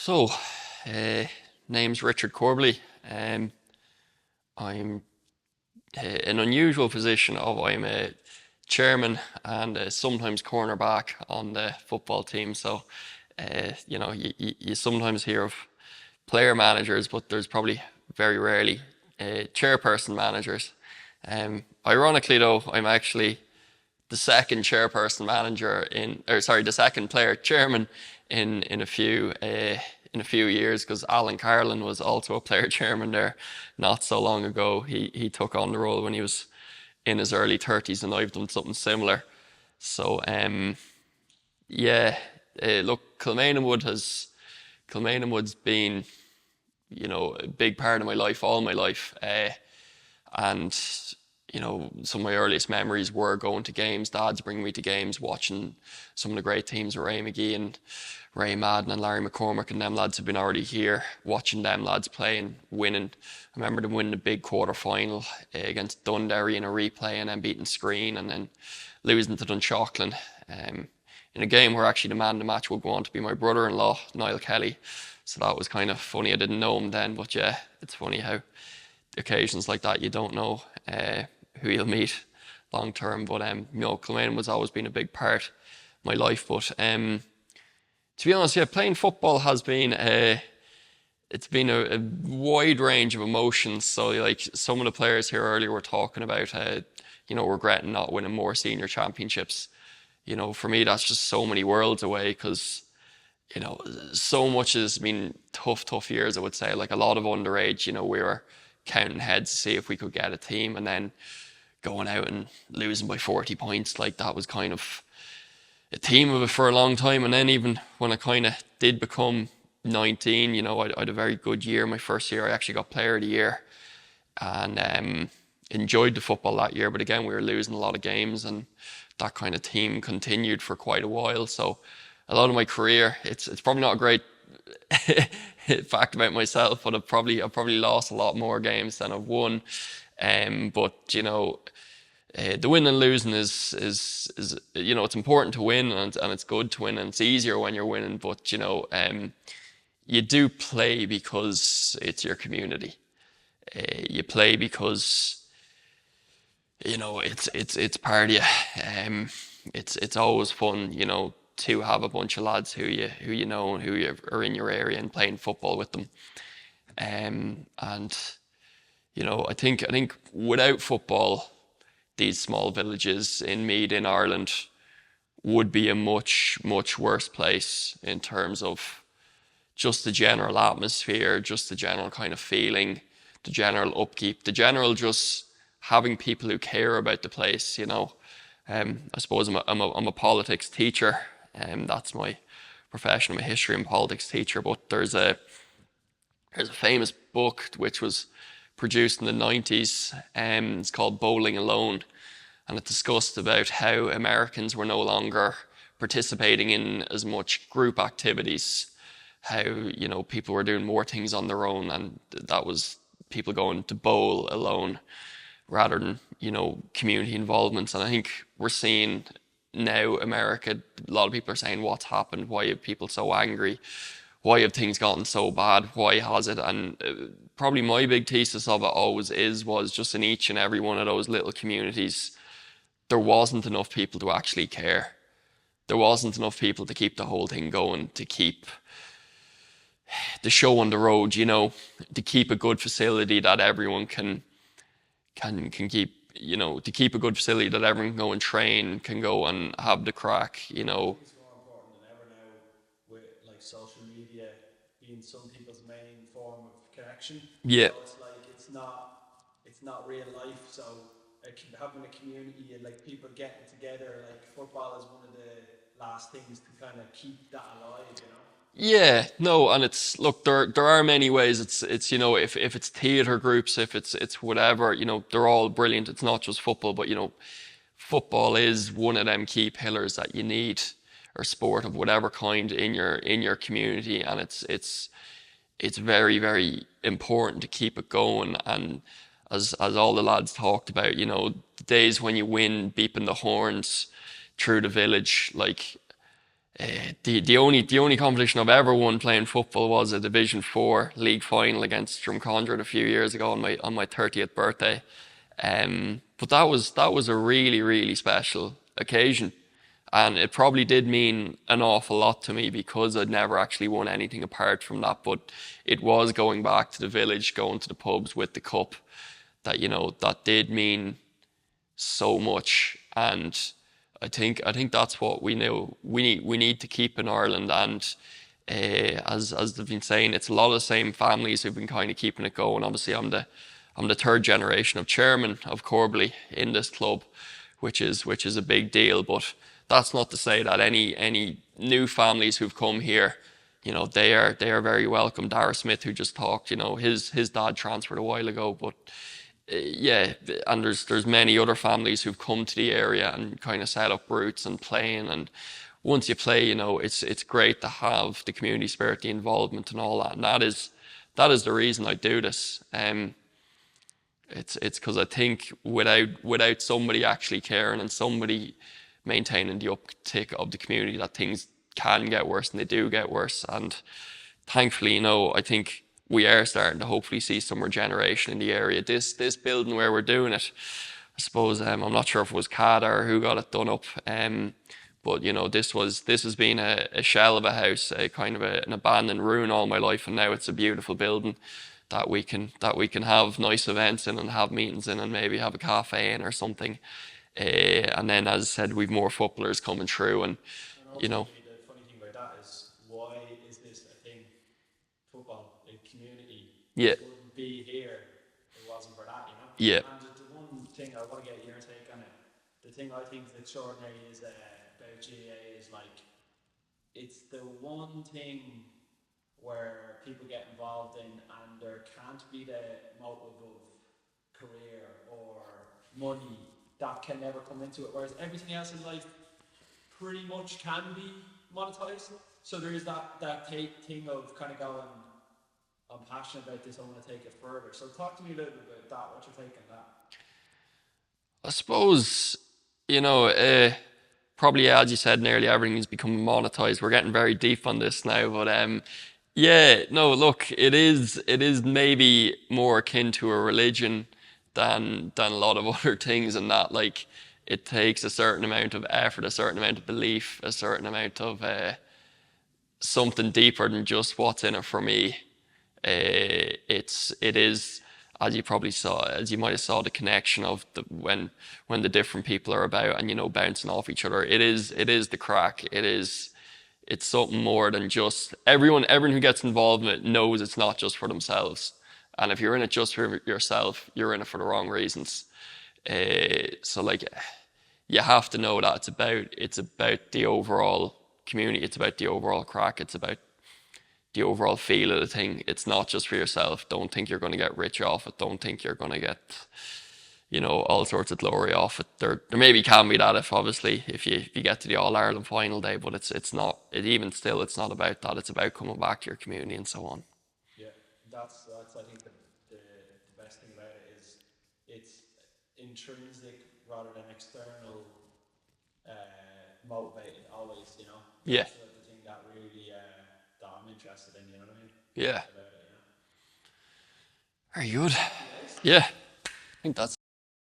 So, uh, name's Richard Corbally. I'm an unusual position of I'm a chairman and sometimes cornerback on the football team. So, you sometimes hear of player managers, but there's probably very rarely chairperson managers. Ironically, though, I'm actually the second chairperson manager the second player chairman in a few years, because Alan Carlin was also a player chairman there not so long ago. He took on the role when he was in his early 30s, and I've done something similar. So yeah, look, Kilmainham Wood's been a big part of my life all my life, and some of my earliest memories were going to games. Dad's bringing me to games, watching some of the great teams with Ray McGee and Ray Madden and Larry McCormick, and them lads have been already here, watching them lads play and winning. I remember them winning the big quarter final against Dundee in a replay, and then beating Screen, and then losing to Dunshaughlin in a game where actually the man of the match would go on to be my brother-in-law, Niall Kelly. So that was kind of funny. I didn't know him then, but yeah, it's funny how occasions like that you don't know who you'll meet long term. But Kilmainham has always been a big part of my life. But to be honest, yeah, playing football has been it's been a wide range of emotions. So like some of the players here earlier were talking about regretting not winning more senior championships. For me that's just so many worlds away, because so much has been tough years, I would say. Like a lot of underage, we were counting heads to see if we could get a team, and then going out and losing by 40 points. Like that was kind of a theme of it for a long time. And then even when I kind of did become 19, I had a very good year. My first year I actually got player of the year, and enjoyed the football that year. But again, we were losing a lot of games, and that kind of team continued for quite a while. So a lot of my career, it's probably not a great fact about myself, but I've probably lost a lot more games than I've won. But the win and losing is it's important to win, and it's good to win, and it's easier when you're winning. But you do play because it's your community. You play because it's part of you. It's always fun, to have a bunch of lads who you know and who are in your area and playing football with them. And I think without football, these small villages in Meath in Ireland would be a much worse place in terms of just the general atmosphere, just the general kind of feeling, the general upkeep, the general just having people who care about the place. I suppose I'm a politics teacher. That's my profession. I'm a history and politics teacher. But there's a famous book which was produced in the 90s. It's called Bowling Alone, and it discussed about how Americans were no longer participating in as much group activities. How people were doing more things on their own, and that was people going to bowl alone rather than community involvements. And I think we're seeing now America, a lot of people are saying, what's happened? Why are people so angry? Why have things gotten so bad? Why has it? And probably my big thesis of it always was just in each and every one of those little communities, there wasn't enough people to actually care. There wasn't enough people to keep the whole thing going, to keep the show on the road, to keep a good facility that everyone can keep, to keep a good facility that everyone can go and train, can go and have the crack. It's more important than ever now, with like social media being some people's main form of connection. Yeah. So it's like it's not real life. So having a community and like people getting together, like football is one of the last things to kind of keep that alive. Yeah, no, and look, there are many ways. It's if it's theatre groups, if it's whatever, they're all brilliant. It's not just football, but football is one of them key pillars that you need, or sport of whatever kind in your community, and it's very, very important to keep it going. And as all the lads talked about, the days when you win, beeping the horns through the village, like The only competition I've ever won playing football was a Division 4 league final against Drumcondra a few years ago on my 30th birthday. But that was a really, really special occasion. And it probably did mean an awful lot to me because I'd never actually won anything apart from that. But it was going back to the village, going to the pubs with the cup that, that did mean so much. And I think that's what we knew we need to keep in Ireland. And as they've been saying, it's a lot of the same families who've been kind of keeping it going. Obviously, I'm the third generation of chairman of Corbally in this club, which is a big deal. But that's not to say that any new families who've come here, they are very welcome. Dara Smith, who just talked, his dad transferred a while ago, but yeah, and there's many other families who've come to the area and kind of set up roots and playing. And once you play, it's great to have the community spirit, the involvement, and all that. And that is the reason I do this. It's because I think without somebody actually caring and somebody maintaining the uptick of the community, that things can get worse, and they do get worse. And thankfully, I think we are starting to hopefully see some regeneration in the area. This building where we're doing it, I suppose, I'm not sure if it was CADA or who got it done up. But this has been a shell of a house, a kind of an abandoned ruin all my life, and now it's a beautiful building that we can have nice events in and have meetings in and maybe have a cafe in or something. And then, as I said, we've more footballers coming through, and also, the funny thing about that is, why is this a thing? Football, a community, yeah, wouldn't be here if it wasn't for that. yeah, And the one thing I want to get your take on it, the thing I think is extraordinary is about GAA is like, it's the one thing where people get involved in and there can't be the motive of career or money that can never come into it, whereas everything else in life pretty much can be monetized. So there is that thing of kind of going, I'm passionate about this, I want to take it further. So talk to me a little bit about that, what you're taking that. I suppose, probably, as you said, nearly everything is becoming monetized. We're getting very deep on this now, but yeah, no, look, it is maybe more akin to a religion than a lot of other things, and that, like, it takes a certain amount of effort, a certain amount of belief, a certain amount of something deeper than just what's in it for me. It is, as you probably saw, as you might have saw, the connection of when the different people are about and bouncing off each other. It is the crack. It's something more than just everyone who gets involved in it knows it's not just for themselves. And if you're in it just for yourself, you're in it for the wrong reasons. So, like, you have to know that it's about the overall community. It's about the overall crack. It's about the overall feel of the thing. It's not just for yourself. Don't think you're going to get rich off it. Don't think you're going to get, all sorts of glory off it. There maybe can be that if you get to the All Ireland final day, but it's not. Even still, it's not about that. It's about coming back to your community and so on. Yeah, that's I think the best thing about it is it's intrinsic rather than external motivated always. Yeah. That's the thing that really that I'm interested in, you know what I mean? Yeah. About it, Very good. Yeah. I think that's